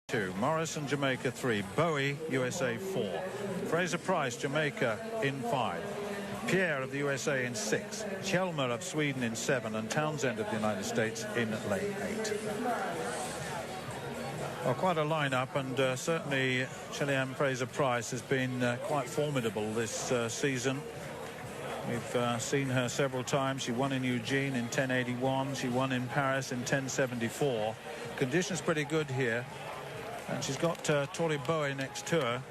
2. Morrison, Jamaica 3. Bowie, USA 4. Fraser Price, Jamaica in 5. Pierre of the USA in 6. Chelmer of Sweden in 7. And Townsend of the United States in lane 8. Well, quite a lineup, and certainly Shelly Fraser Price has been quite formidable this season. We've seen her several times. She won in Eugene in 10:81. She won in Paris in 10:74. Conditions pretty good here. And she's got Tori Bowie next to her.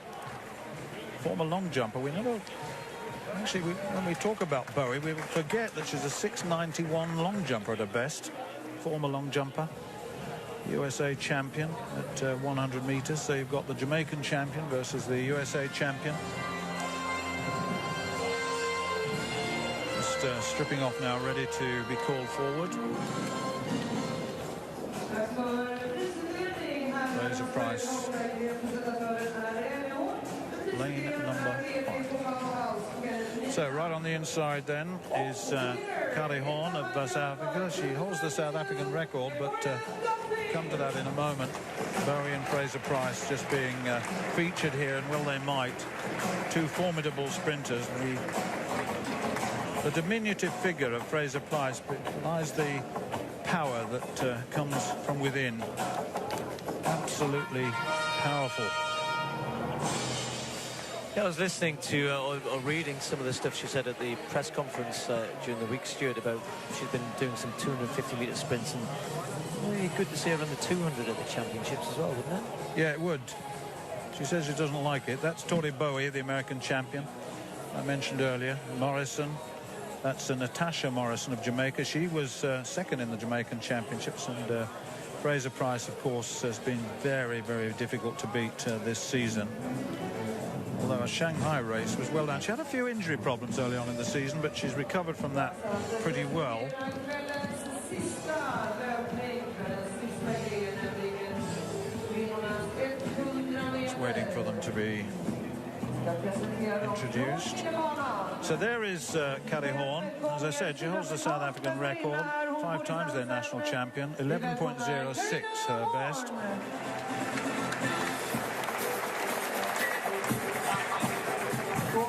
Former long jumper. We never... Actually, when we talk about Bowie, we forget that she's a 6'91" long jumper at her best. Former long jumper. USA champion at 100 meters. So you've got the Jamaican champion versus the USA champion. Just stripping off now, ready to be called forward. Fraser Price, lane number 5. So right on the inside then is Kari Horn of South Africa. She holds the South African record, but come to that in a moment. Bowie and Fraser Price just being featured here, and well they might. Two formidable sprinters. The diminutive figure of Fraser Price lies the power that comes from within. Absolutely powerful. Yeah, I was listening to or reading some of the stuff she said at the press conference during the week, Stuart, about she's been doing some 250-meter sprints, and really good to see her run the 200 at the championships as well, wouldn't it? Yeah, it would. She says she doesn't like it. That's Tori Bowie, the American champion I mentioned earlier. Morrison. That's Natasha Morrison of Jamaica. She was second in the Jamaican championships, and Fraser Price, of course, has been very, very difficult to beat this season. Although a Shanghai race was well done. She had a few injury problems early on in the season, but she's recovered from that pretty well. Just waiting for them to be introduced. So there is Kari Horn. As I said, she holds the South African record. 5 times their national champion. 11.06 her best.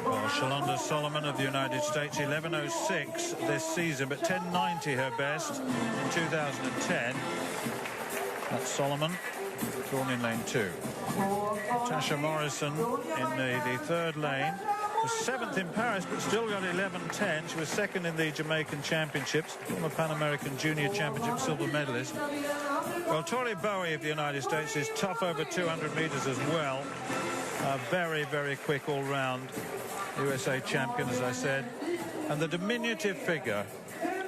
Well, Shalonda Solomon of the United States, 11.06 this season, but 10.90 her best in 2010. That's Solomon, drawn in lane 2. Tasha Morrison in the third lane. Was 7th in Paris, but still got 11.10. She was second in the Jamaican Championships, former Pan American Junior Championship silver medalist. Well, Tori Bowie of the United States is tough over 200 meters as well. Very, very quick all-round USA champion, as I said. And the diminutive figure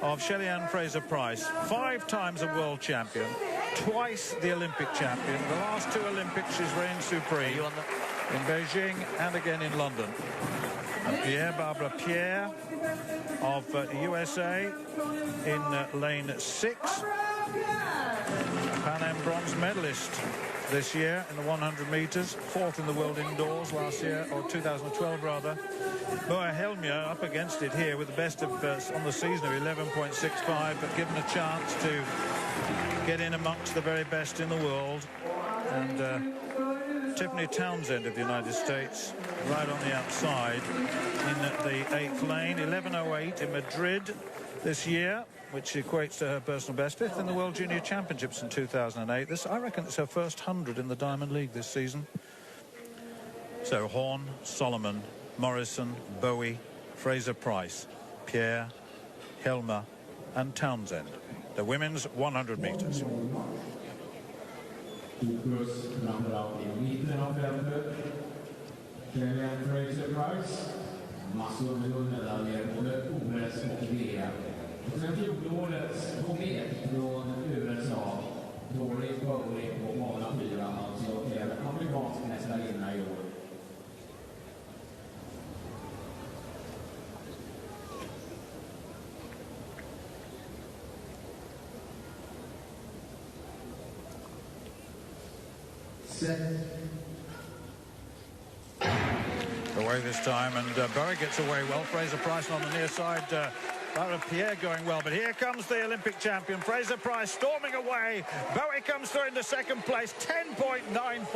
of Shelly Fraser Price, 5 times a world champion, twice the Olympic champion. The last 2 Olympics she's reigned supreme in Beijing and again in London. And Barbara Pierre of USA in lane 6. Pan Am bronze medalist this year in the 100 meters, 4th in the world indoors last year, or 2012 rather. Boa Helmia up against it here with the best of on the season of 11.65, but given a chance to get in amongst the very best in the world. And Tiffany Townsend of the United States right on the outside in the 8th lane. 11.08 in Madrid this year, which equates to her personal best. 5th in the World Junior Championships in 2008. This, I reckon, it's her first 100 in the Diamond League this season. So Horn, Solomon, Morrison, Bowie, Fraser Price, Pierre, Helmer and Townsend. The women's 100 meters. Fraser Price, massor med guldmedaljer, både OS och VM. Och sen fjolårets komet från USA, Tori Bowie på bana 4, alltså är amerikansk mästarinna i år. Away this time, and Bowie gets away well. Fraser Price on the near side That of Pierre going well, but here comes the Olympic champion, Fraser Price, storming away. Bowie comes through into second place, 10.94.